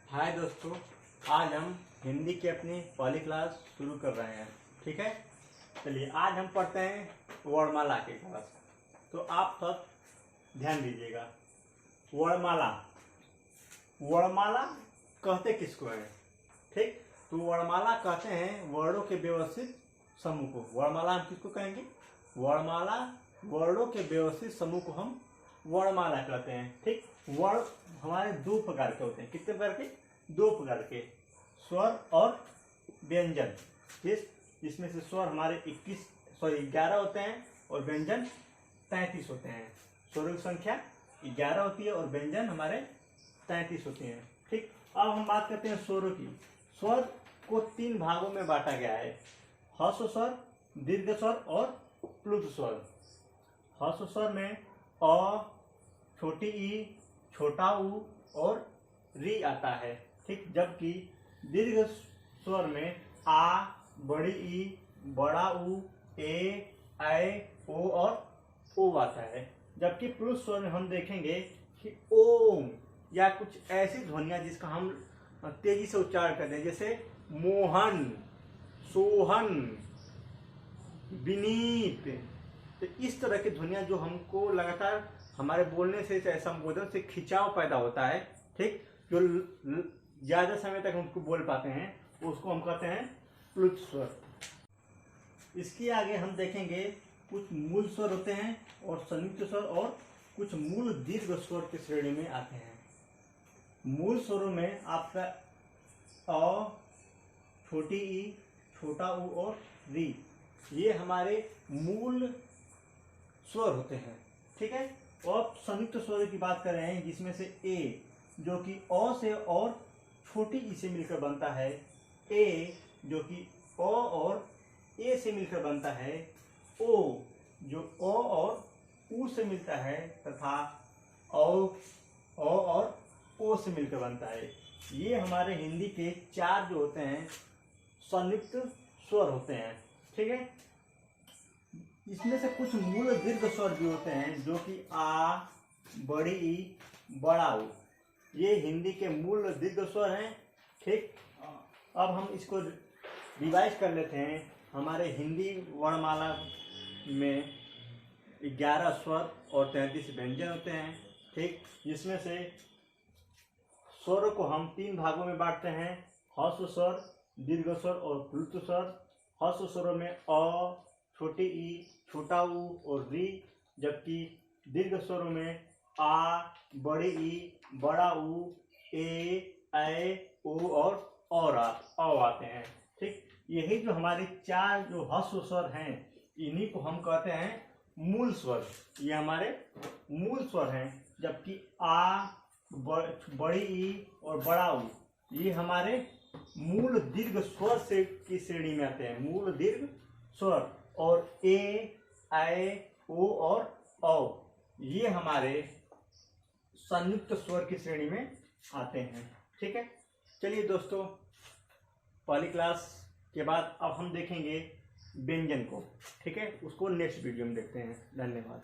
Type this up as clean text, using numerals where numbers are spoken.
हाय दोस्तों, आज हम हिंदी की अपनी पहली क्लास शुरू कर रहे हैं। ठीक है, चलिए आज हम पढ़ते हैं वर्णमाला की क्लास। तो आप सब ध्यान दीजिएगा। वर्णमाला, वर्णमाला कहते किसको है? ठीक, तो वर्णमाला कहते हैं वर्णों के व्यवस्थित समूह को। वर्णमाला हम किसको कहेंगे? वर्णमाला वर्णों के व्यवस्थित समूह को हम वर्णमाला कहते हैं। ठीक, वर्ण हमारे दो प्रकार के होते हैं। कितने प्रकार के? दो प्रकार के, स्वर और व्यंजन। जिसमें से स्वर हमारे 11 होते हैं और व्यंजन 33 होते हैं। स्वरों की संख्या 11 होती है और व्यंजन हमारे 33 होते हैं। ठीक, अब हम बात करते हैं स्वरों की। स्वर को 3 भागों में बांटा गया है: ह्रस्व स्वर, दीर्घ स्वर और प्लुत स्वर। ह्रस्व स्वर में अ, छोटी ई, छोटा ऊ और री आता है। ठीक, जबकि दीर्घ स्वर में आ, बड़ी ई, बड़ा ऊ, ए, ऐ, ओ और ओ आता है। जबकि प्लुत स्वर में हम देखेंगे कि ओम या कुछ ऐसी ध्वनियां जिसका हम तेजी से उच्चारण करते हैं, जैसे मोहन, सोहन, विनीत। तो इस तरह की ध्वनियां जो हमको लगातार हमारे बोलने से, संबोधन से खिंचाव पैदा होता है। ठीक, जो ज्यादा समय तक हम उसको बोल पाते हैं, उसको हम कहते हैं प्लुत स्वर। इसके आगे हम देखेंगे कुछ मूल स्वर होते हैं और संयुक्त स्वर, और कुछ मूल दीर्घ स्वर की श्रेणी में आते हैं। मूल स्वरों में आपका अ, छोटी ई, छोटा ऊ और री, ये हमारे मूल स्वर होते हैं। ठीक है, और संयुक्त स्वर की बात कर रहे हैं, जिसमें से ए जो कि अ से और छोटी ई से मिलकर बनता है, ए जो कि अ और ए से मिलकर बनता है, ओ जो अ और ऊ से मिलता है, तथा औ और ओ से मिलकर बनता है। ये हमारे हिंदी के 4 जो होते हैं संयुक्त स्वर होते हैं। ठीक है, इसमें से कुछ मूल दीर्घ स्वर भी होते हैं, जो कि आ, बड़ी ई, बड़ा ऊ, ये हिंदी के मूल दीर्घ स्वर हैं। ठीक, अब हम इसको रिवाइज कर लेते हैं। हमारे हिंदी वर्णमाला में 11 स्वर और 33 व्यंजन होते हैं। ठीक, जिसमें से स्वरों को हम 3 भागों में बांटते हैं: ह्रस्व स्वर, दीर्घ स्वर और प्लुत स्वर। ह्रस्व स्वरों में अ, छोटी ई, छोटा ऊ और री, जबकि दीर्घ स्वरों में आ, बड़ी ई, बड़ा ऊ, ए, ऐ, ओ और आते हैं। ठीक, यही जो हमारे 4 जो ह्रस्व स्वर हैं, इन्हीं को हम कहते हैं मूल स्वर। ये हमारे मूल स्वर हैं। जबकि आ, बड़ी ई और बड़ा ऊ, ये हमारे मूल दीर्घ स्वर से की श्रेणी में आते हैं, मूल दीर्घ स्वर। और ए, ऐ, ओ और औ, ये हमारे संयुक्त स्वर की श्रेणी में आते हैं। ठीक है, चलिए दोस्तों, पहली क्लास के बाद अब हम देखेंगे व्यंजन को। ठीक है, उसको नेक्स्ट वीडियो में देखते हैं। धन्यवाद।